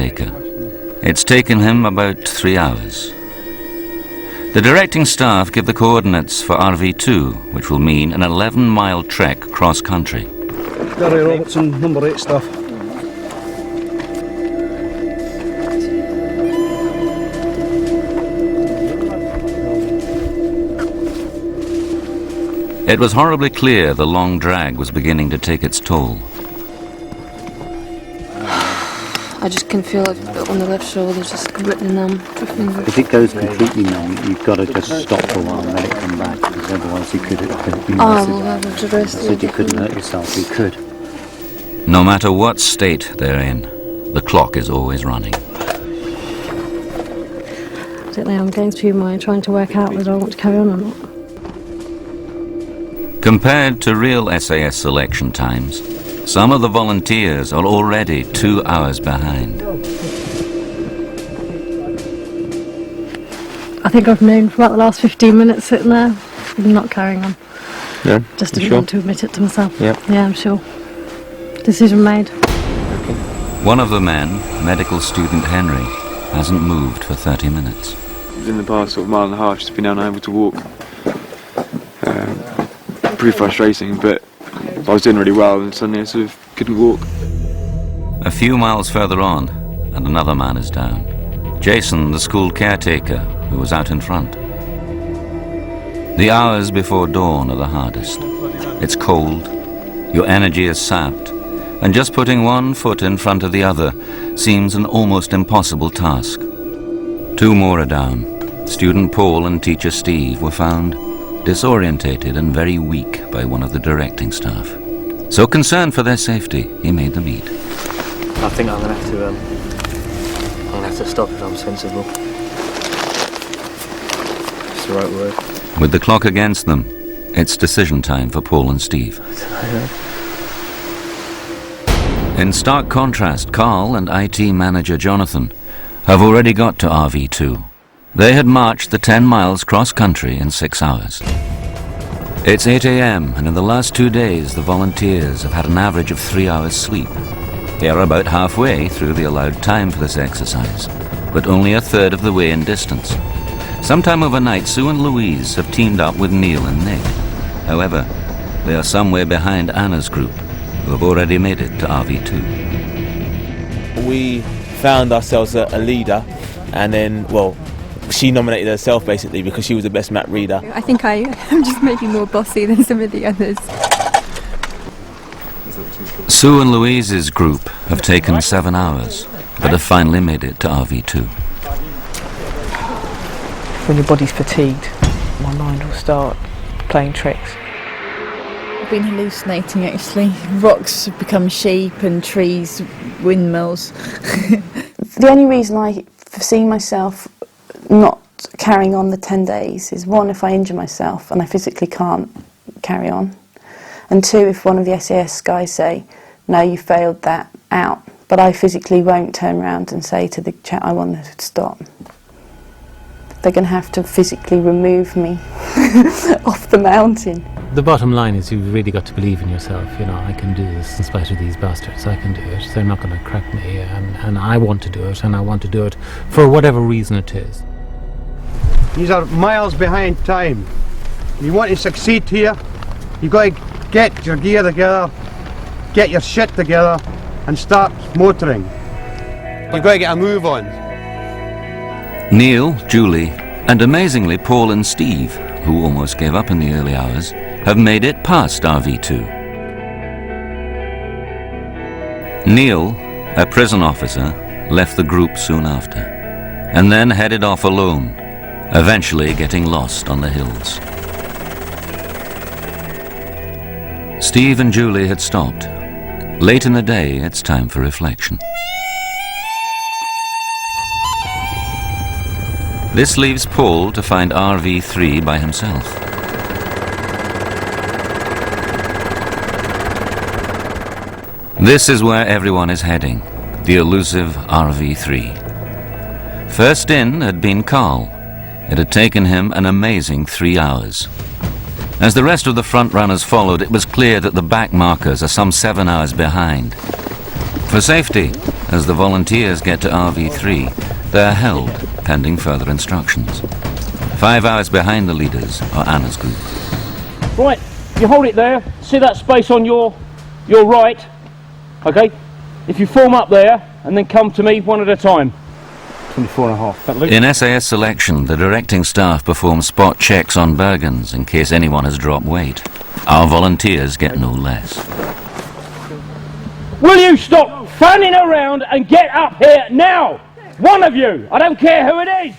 caretaker. It's taken him about 3 hours. The directing staff give the coordinates for RV2, which will mean an 11-mile trek cross-country. Gary Robertson, number 8 staff. It was horribly clear the long drag was beginning to take its toll. I just can feel it on the left shoulder, just completely numb. If it goes completely numb, you've got to just stop for a while and let it come back, because otherwise you could. You couldn't hurt yourself. You could. No matter what state they're in, the clock is always running. I don't know, I'm going through my trying to work out whether I want to carry on or not. Compared to real S.A.S. selection times, some of the volunteers are already 2 hours behind. I think I've known for about the last 15 minutes sitting there, I'm not carrying on. Yeah, just didn't want to admit it to myself. Yeah, I'm sure. Decision made. Okay. One of the men, medical student Henry, hasn't moved for 30 minutes. In the past sort of mile and a half, just been unable to walk. Pretty frustrating, but I was doing really well and suddenly I sort of couldn't walk. A few miles further on, and another man is down. Jason, the school caretaker, who was out in front. The hours before dawn are the hardest. It's cold, your energy is sapped, and just putting one foot in front of the other seems an almost impossible task. 2 more are down. Student Paul and teacher Steve were found disorientated and very weak by one of the directing staff. So concerned for their safety, he made them eat. I think I'm gonna have to stop if I'm sensible. It's the right word. With the clock against them, it's decision time for Paul and Steve. In stark contrast, Carl and IT manager Jonathan have already got to RV2. They had marched the 10 miles cross-country in 6 hours. It's 8 a.m. and in the last 2 days the volunteers have had an average of 3 hours sleep. They are about halfway through the allowed time for this exercise, but only a third of the way in distance. Sometime overnight, Sue and Louise have teamed up with Neil and Nick. However, they are some way behind Anna's group, who have already made it to RV2. We found ourselves a leader, and then, well, she nominated herself basically because she was the best map reader. I think I'm just maybe more bossy than some of the others. Sue and Louise's group have taken 7 hours, but have finally made it to RV2. When your body's fatigued, my mind will start playing tricks. I've been hallucinating actually. Rocks have become sheep and trees, windmills. The only reason I foresee myself not carrying on the 10 days is, one, if I injure myself and I physically can't carry on, and 2, if one of the S.A.S. guys say, no, you failed that, out, but I physically won't turn around and say to the chat, I want to stop. They're going to have to physically remove me off the mountain. The bottom line is you've really got to believe in yourself. You know, I can do this in spite of these bastards. I can do it. They're not going to crack me, and I want to do it, and I want to do it for whatever reason it is. These are miles behind time. If you want to succeed here, you've got to get your gear together, get your shit together, and start motoring. You've got to get a move on. Neil, Julie, and amazingly Paul and Steve, who almost gave up in the early hours, have made it past RV2. Neil, a prison officer, left the group soon after, and then headed off alone, eventually getting lost on the hills. Steve and Julie had stopped. Late in the day, it's time for reflection. This leaves Paul to find RV3 by himself. This is where everyone is heading, the elusive RV3. First in had been Carl. It had taken him an amazing 3 hours. As the rest of the front runners followed, it was clear that the back markers are some 7 hours behind. For safety, As the volunteers get to RV3, they're held, pending further instructions. 5 hours behind the leaders are Anna's group. Right, you hold it there, see that space on your right, okay? If you form up there, and then come to me one at a time. 24.5. In S.A.S. selection, the directing staff perform spot checks on Bergens in case anyone has dropped weight. Our volunteers get no less. Will you stop fanning around and get up here now? One of you, I don't care who it is.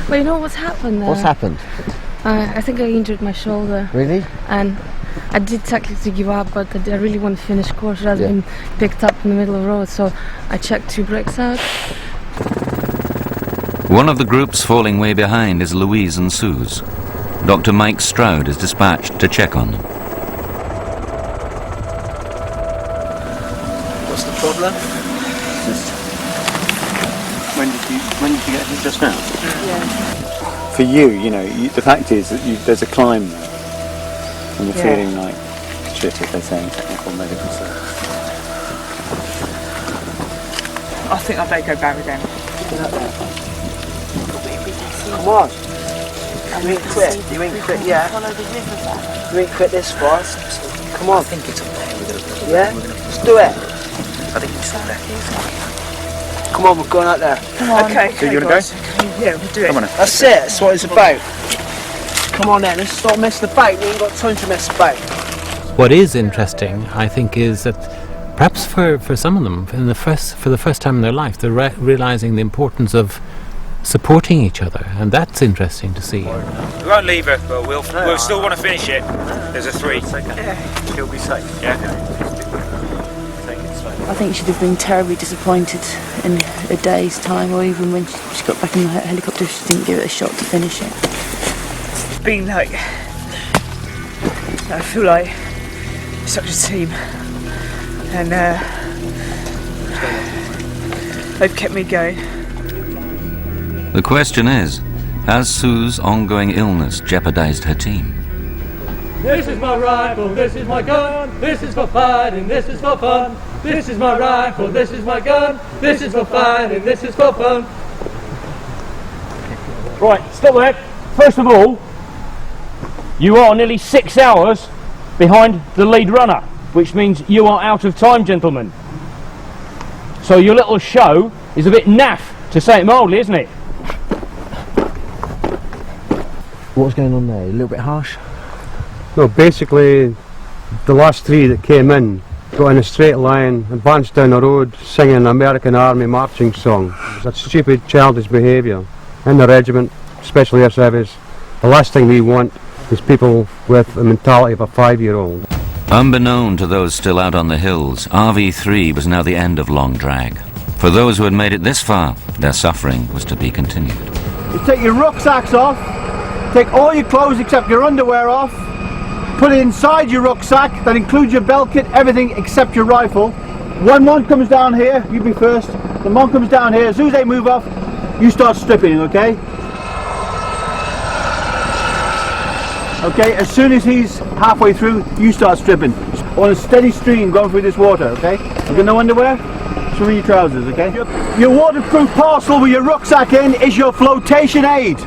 Well, you know what's happened there? What's happened? I think I injured my shoulder. Really? And I did technically give up, but I really want to finish course rather than being picked up in the middle of the road, so I checked 2 bricks out. One of the groups falling way behind is Louise and Sue's. Dr. Mike Stroud is dispatched to check on them. What's the problem? When did you get hit just now? Yeah. For you, you know, the fact is that there's a climb there, and you're feeling like shit, if they're saying technical medical service. I think I better go back with them. Come on. You ain't quit. You ain't quit yet. You ain't quit this fast. Come on. I think it's up there. Yeah? Let's do it. I think it's up there. Come on, we're going out there. Come on. Okay. So you want to go? Yeah, we'll do it. Come on. That's it. That's what it's about. Come on then. Let's stop messing about. We ain't got time to mess about. What is interesting, I think, is that perhaps for some of them, for the first time in their life, they're realising the importance of supporting each other, and that's interesting to see. We won't leave her, but we'll still want to finish it. There's a 3. He'll be safe. Yeah. I think she'd have been terribly disappointed in a day's time, or even when she got back in the helicopter, she didn't give it a shot to finish it. It's been like, I feel like such a team, and they've kept me going. The question is, has Sue's ongoing illness jeopardized her team? This is my rifle, this is my gun, this is for fighting, this is for fun. This is my rifle, this is my gun, this is for fighting, this is for fun. Right, stop there. First of all, you are nearly 6 hours behind the lead runner, which means you are out of time, gentlemen. So your little show is a bit naff, to say it mildly, isn't it? What's going on there? A little bit harsh? No, basically, the last 3 that came in got in a straight line, advanced down the road, singing an American Army marching song. It was a stupid, childish behaviour. In the regiment, Special Air Service, the last thing we want is people with the mentality of a 5-year-old. Unbeknown to those still out on the hills, RV3 was now the end of long drag. For those who had made it this far, their suffering was to be continued. You take your rucksacks off, take all your clothes except your underwear off, put it inside your rucksack, that includes your belt kit, everything except your rifle. When one comes down here, you be first, the one comes down here, as soon as they move off, you start stripping, okay? Okay, as soon as he's halfway through, you start stripping. On a steady stream going through this water, okay? You got no underwear? Swim in your trousers, okay? Your waterproof parcel with your rucksack in is your flotation aid.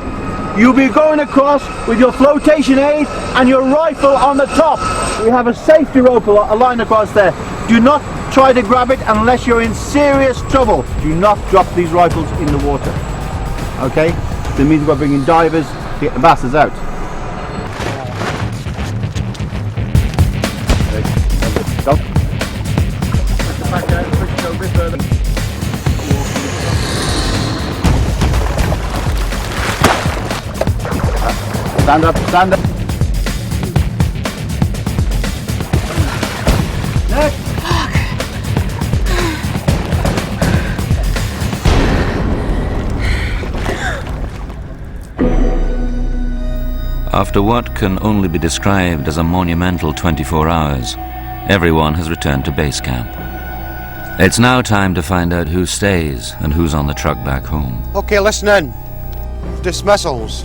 You'll be going across with your flotation aid and your rifle on the top. We have a safety rope line across there. Do not try to grab it unless you're in serious trouble. Do not drop these rifles in the water. Okay? That means we're bringing divers to get the bastards out. Go. Stand up, stand up. Next. After what can only be described as a monumental 24 hours, everyone has returned to base camp. It's now time to find out who stays and who's on the truck back home. Okay, listen in. Dismissals.